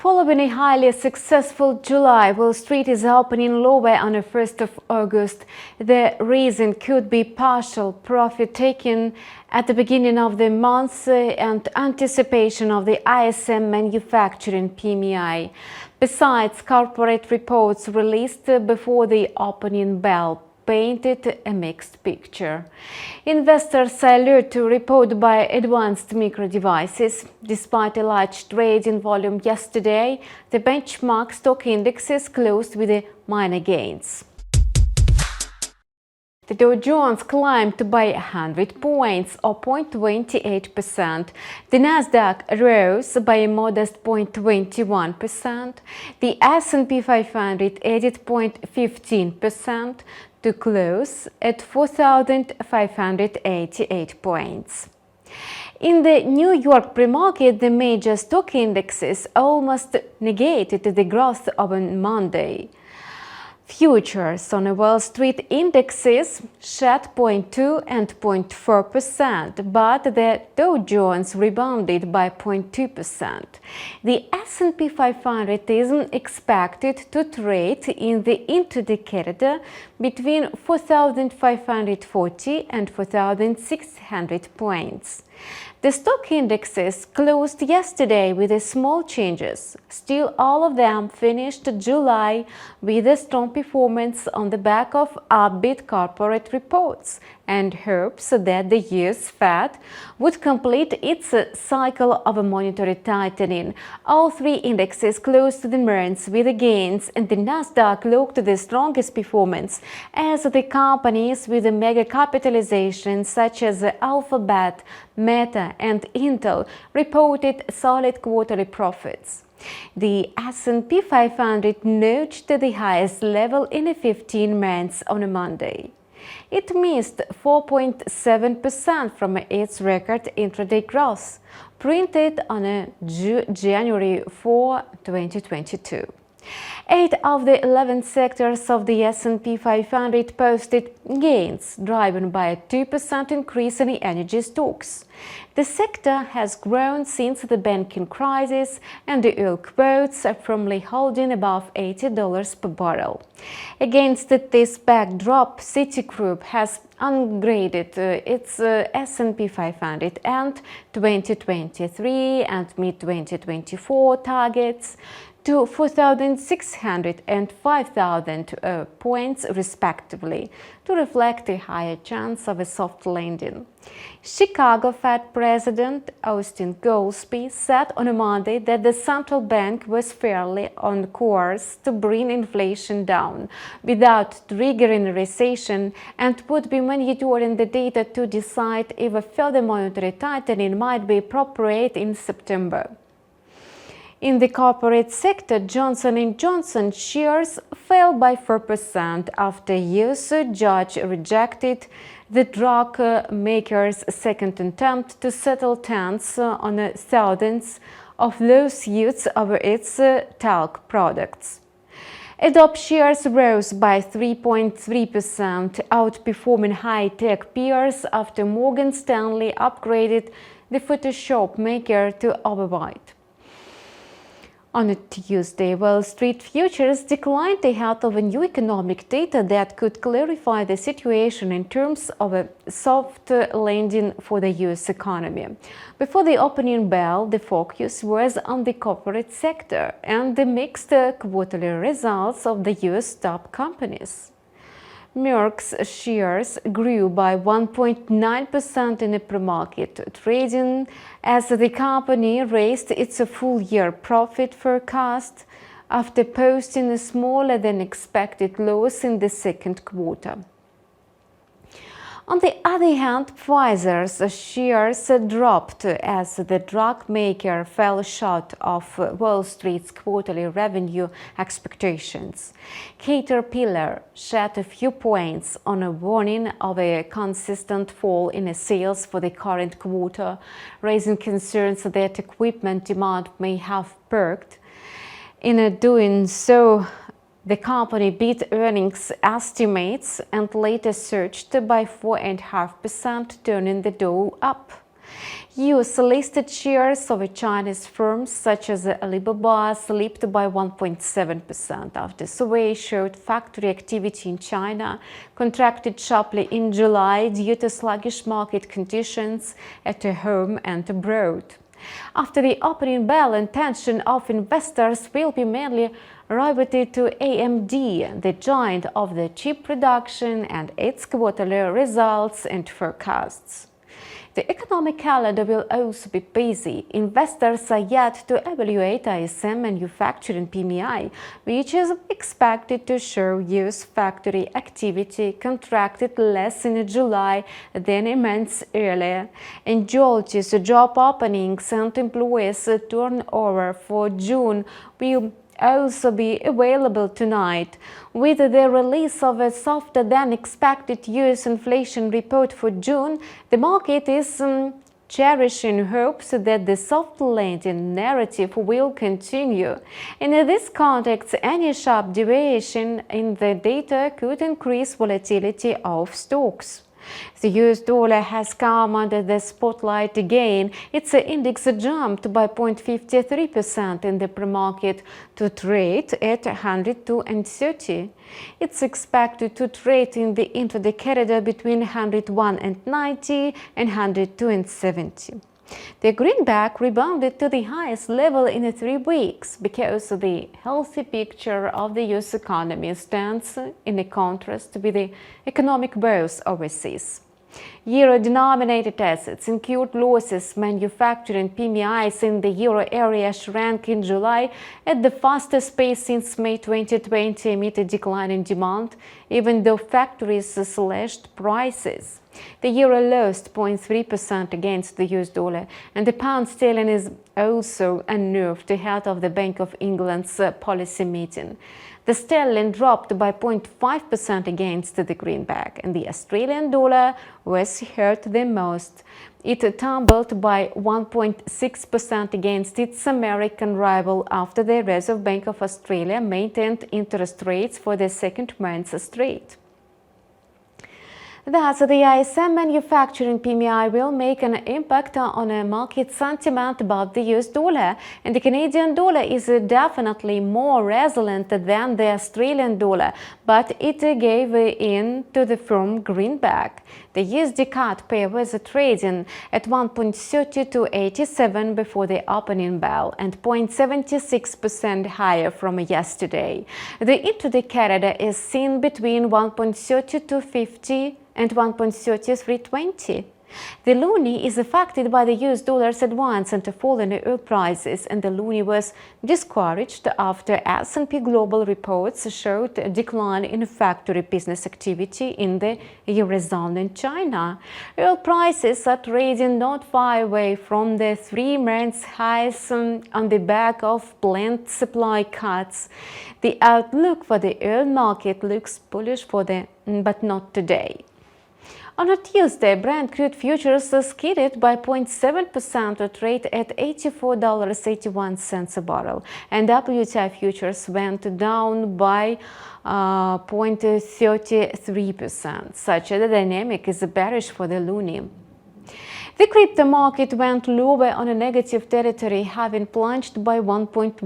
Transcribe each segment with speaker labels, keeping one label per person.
Speaker 1: Following a highly successful July, Wall Street is opening lower on the 1st of August. The reason could be partial profit taken at the beginning of the month and anticipation of the ISM manufacturing PMI. Besides, corporate reports released before the opening bell painted a mixed picture. Investors are alert to report by advanced micro devices. Despite a large trading volume yesterday, the benchmark stock indexes closed with minor gains. The Dow Jones climbed by 100 points or 0.28%. The Nasdaq rose by a modest 0.21%. The S&P 500 added 0.15% to close at 4,588 points. In the New York pre-market, the major stock indexes almost negated the growth on Monday. Futures on the Wall Street indexes shed 0.2 and 0.4%, but the Dow Jones rebounded by 0.2%. The S&P 500 is expected to trade in the intraday corridor between 4,540 and 4,600 points. The stock indexes closed yesterday with small changes. Still, all of them finished July with a strong performance on the back of upbeat corporate reports and hopes that the US Fed would complete its cycle of monetary tightening. All three indexes closed the month with gains, and the Nasdaq looked the strongest performance as the companies with a mega capitalization such as Alphabet, Meta and Intel reported solid quarterly profits. The S&P 500 notched the highest level in 15 months on a Monday. It missed 4.7% from its record intraday growth, printed on January 4, 2022. 8 of the 11 sectors of the S&P 500 posted gains, driven by a 2% increase in energy stocks. The sector has grown since the banking crisis, and the oil quotes are firmly holding above $80 per barrel. Against this backdrop, Citigroup has ungraded its S&P 500 and 2023 and mid-2024 targets to 4,600 and 5,000 points respectively, to reflect a higher chance of a soft landing. Chicago Fed President Austin Goolsbee said on a Monday that the central bank was fairly on course to bring inflation down without triggering a recession, and would be monitoring the data to decide if a further monetary tightening might be appropriate in September. In the corporate sector, Johnson & Johnson shares fell by 4% after a US judge rejected the drug maker's second attempt to settle tens on thousands of lawsuits over its talc products. Adobe shares rose by 3.3%, outperforming high-tech peers after Morgan Stanley upgraded the Photoshop maker to overweight. On Tuesday, Wall Street futures declined ahead of a new economic data that could clarify the situation in terms of a soft landing for the US economy. Before the opening bell, the focus was on the corporate sector and the mixed quarterly results of the US top companies. Merck's shares grew by 1.9% in the pre-market trading as the company raised its full-year profit forecast after posting a smaller than expected loss in the second quarter. On the other hand, Pfizer's shares dropped as the drug maker fell short of Wall Street's quarterly revenue expectations. Caterpillar shed a few points on a warning of a consistent fall in sales for the current quarter, raising concerns that equipment demand may have perked. In doing so, the company beat earnings estimates and later surged by 4.5%, turning the Dow up. US-listed shares of Chinese firms such as Alibaba slipped by 1.7% after surveys showed factory activity in China contracted sharply in July due to sluggish market conditions at home and abroad. After the opening bell, attention of investors will be mainly riveted to AMD, the giant of the chip production, and its quarterly results and forecasts. The economic calendar will also be busy. Investors are yet to evaluate ISM manufacturing PMI, which is expected to show US factory activity contracted less in July than in months earlier. And Georgia's job openings and employees turnover for June will also be available tonight. With the release of a softer than expected US inflation report for June, the market is cherishing hopes that the soft landing narrative will continue. In this context, any sharp deviation in the data could increase volatility of stocks. The US dollar has come under the spotlight again. Its index jumped by 0.53% in the pre-market to trade at 102.30. It's expected to trade in the intraday corridor between 101.90 and 102.70. The greenback rebounded to the highest level in 3 weeks because the healthy picture of the US economy stands in a contrast with the economic woes overseas. Euro-denominated assets incurred losses. Manufacturing PMIs in the euro area shrank in July at the fastest pace since May 2020 amid a decline in demand, even though factories slashed prices. The euro lost 0.3% against the US dollar, and the pound sterling is also unnerved ahead of the Bank of England's policy meeting. The sterling dropped by 0.5% against the greenback, and the Australian dollar was hurt the most. It tumbled by 1.6% against its American rival after the Reserve Bank of Australia maintained interest rates for the second month straight. Thus, the ISM manufacturing PMI will make an impact on market sentiment about the US dollar, and the Canadian dollar is definitely more resilient than the Australian dollar, but it gave in to the firm greenback. The USD CAD pair was trading at 1.3287 before the opening bell and 0.76% higher from yesterday. The intraday corridor is seen between 1.3250 and 1.3320. The loonie is affected by the US dollar's advance and fall in oil prices, and the loonie was discouraged after S&P Global reports showed a decline in factory business activity in the Eurozone and China. Oil prices are trading not far away from the 3-month highs on the back of planned supply cuts. The outlook for the oil market looks bullish but not today. On a Tuesday, Brent crude futures skidded by 0.7% to trade at $84.81 a barrel, and WTI futures went down by 0.33%. Such a dynamic is bearish for the loonie. The crypto market went lower on a negative territory, having plunged by 1.1%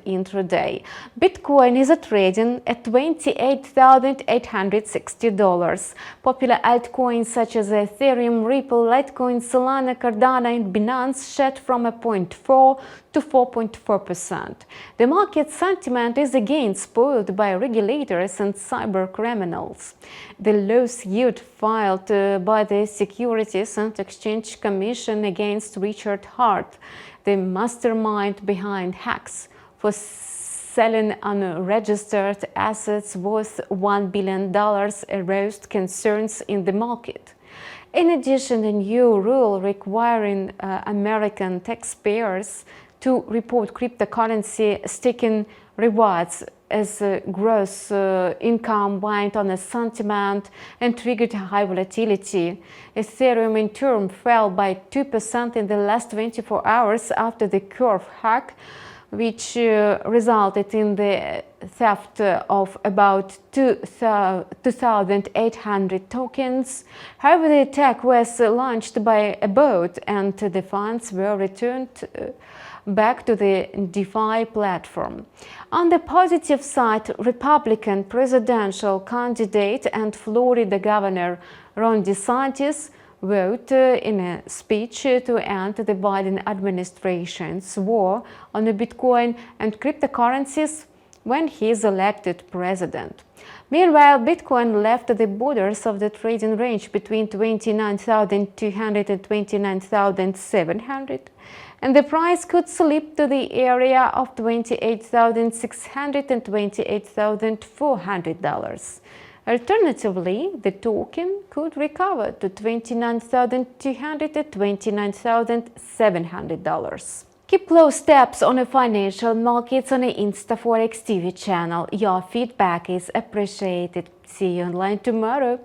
Speaker 1: intraday. Bitcoin is trading at $28,860. Popular altcoins such as Ethereum, Ripple, Litecoin, Solana, Cardano, and Binance shed from 0.4% to 4.4%. The market sentiment is again spoiled by regulators and cyber criminals. The lawsuit filed by the Securities and Exchange Commission against Richard Hart, the mastermind behind hacks, for selling unregistered assets worth $1 billion, aroused concerns in the market. In addition, a new rule requiring American taxpayers to report cryptocurrency staking rewards as gross income went on a sentiment and triggered high volatility. Ethereum in turn fell by 2% in the last 24 hours after the curve hack, which resulted in the theft of about 2,800 tokens. However, the attack was launched by a bot and the funds were returned back to the DeFi platform. On the positive side, Republican presidential candidate and Florida Governor Ron DeSantis vowed in a speech to end the Biden administration's war on the Bitcoin and cryptocurrencies when he is elected president. Meanwhile, Bitcoin left the borders of the trading range between 29,200 and 29,700, and the price could slip to the area of $28,600 and $28,400. Alternatively, the token could recover to $29,200 to $29,700. Keep close tabs on the financial markets on the InstaForex TV channel. Your feedback is appreciated. See you online tomorrow.